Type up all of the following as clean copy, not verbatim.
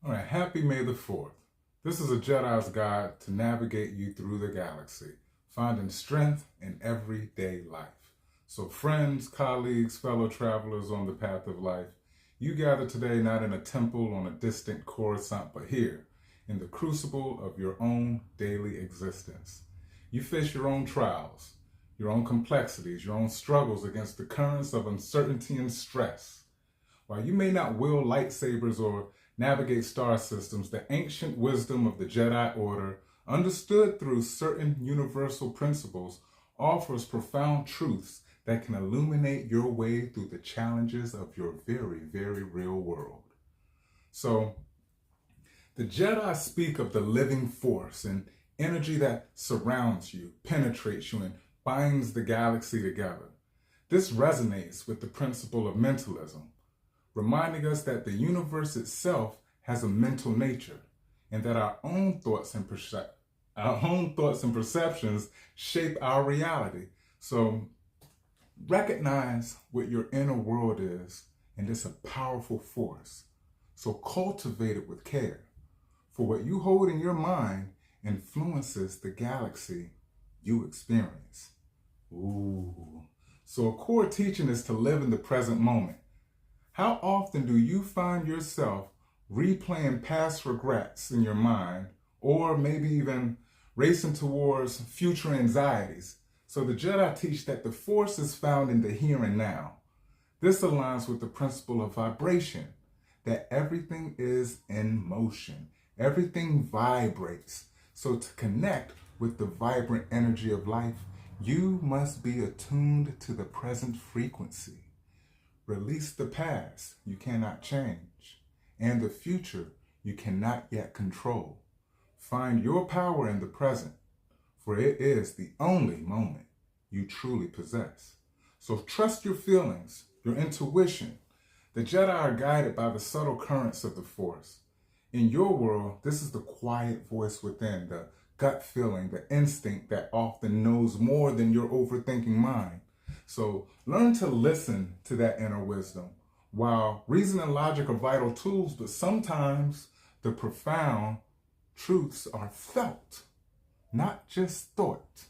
All right, happy May the 4th. This is a Jedi's guide to navigate you through the galaxy, finding strength in everyday life. So, friends, colleagues, fellow travelers on the path of life, you gather today not in a temple on a distant Coruscant, but here, in the crucible of your own daily existence. You face your own trials, your own complexities, your own struggles against the currents of uncertainty and stress. While you may not wield lightsabers or navigate star systems, the ancient wisdom of the Jedi Order, understood through certain universal principles, offers profound truths that can illuminate your way through the challenges of your very, very real world. So, the Jedi speak of the living force, an energy that surrounds you, penetrates you, and binds the galaxy together. This resonates with the principle of mentalism, reminding us that the universe itself has a mental nature and that our own thoughts and perceptions shape our reality. So recognize what your inner world is, and it's a powerful force. So cultivate it with care. For what you hold in your mind influences the galaxy you experience. Ooh. So a core teaching is to live in the present moment. How often do you find yourself replaying past regrets in your mind, or maybe even racing towards future anxieties? So the Jedi teach that the force is found in the here and now. This aligns with the principle of vibration, that everything is in motion, everything vibrates. So to connect with the vibrant energy of life, you must be attuned to the present frequency. Release the past you cannot change, and the future you cannot yet control. Find your power in the present, for it is the only moment you truly possess. So trust your feelings, your intuition. The Jedi are guided by the subtle currents of the Force. In your world, this is the quiet voice within, the gut feeling, the instinct that often knows more than your overthinking mind. So learn to listen to that inner wisdom. While reason and logic are vital tools, but sometimes the profound truths are felt, not just thought.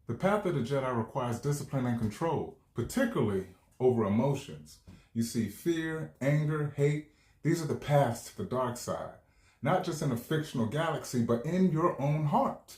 The path of the Jedi requires discipline and control, particularly over emotions. You see, fear, anger, hate, these are the paths to the dark side, not just in a fictional galaxy, but in your own heart.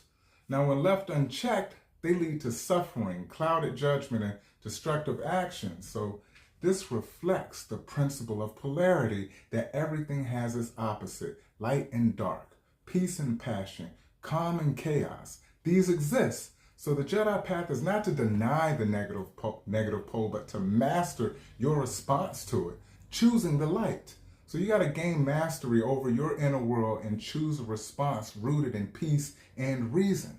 Now, when left unchecked, they lead to suffering, clouded judgment, and destructive actions. So this reflects the principle of polarity, that everything has its opposite, light and dark, peace and passion, calm and chaos. These exist. So the Jedi path is not to deny the negative pole, but to master your response to it, choosing the light. So you got to gain mastery over your inner world and choose a response rooted in peace and reason.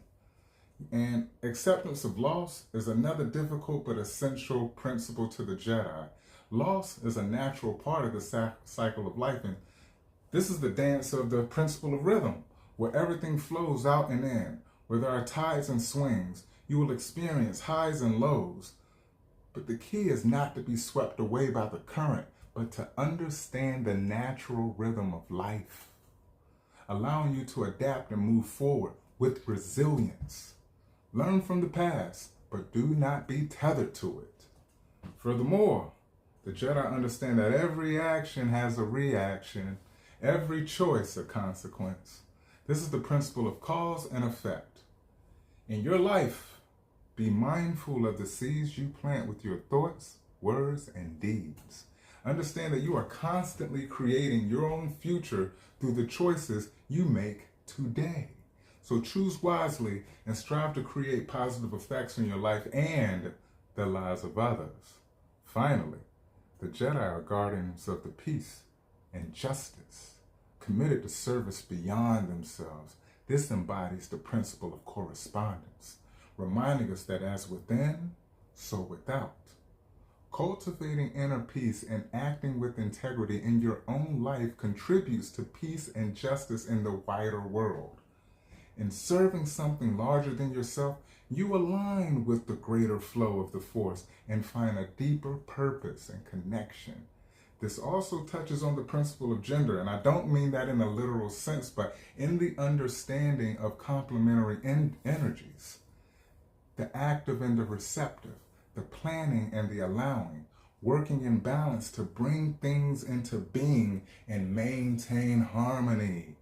And acceptance of loss is another difficult but essential principle to the Jedi. Loss is a natural part of the cycle of life, and this is the dance of the principle of rhythm, where everything flows out and in, where there are tides and swings. You will experience highs and lows, but the key is not to be swept away by the current, but to understand the natural rhythm of life, allowing you to adapt and move forward with resilience. Learn from the past, but do not be tethered to it. Furthermore, the Jedi understand that every action has a reaction, every choice a consequence. This is the principle of cause and effect. In your life, be mindful of the seeds you plant with your thoughts, words, and deeds. Understand that you are constantly creating your own future through the choices you make today. So choose wisely and strive to create positive effects in your life and the lives of others. Finally, the Jedi are guardians of the peace and justice, committed to service beyond themselves. This embodies the principle of correspondence, reminding us that as within, so without. Cultivating inner peace and acting with integrity in your own life contributes to peace and justice in the wider world. In serving something larger than yourself, you align with the greater flow of the Force and find a deeper purpose and connection. This also touches on the principle of gender, and I don't mean that in a literal sense, but in the understanding of complementary energies, the active and the receptive, the planning and the allowing, working in balance to bring things into being and maintain harmony.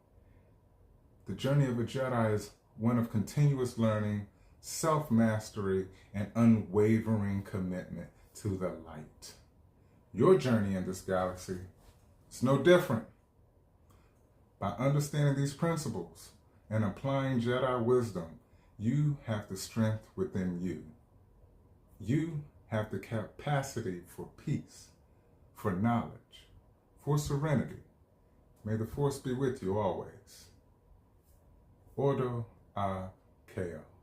The journey of a Jedi is one of continuous learning, self-mastery, and unwavering commitment to the light. Your journey in this galaxy is no different. By understanding these principles and applying Jedi wisdom, you have the strength within you. You have the capacity for peace, for knowledge, for serenity. May the Force be with you always. Ordo a Chaos.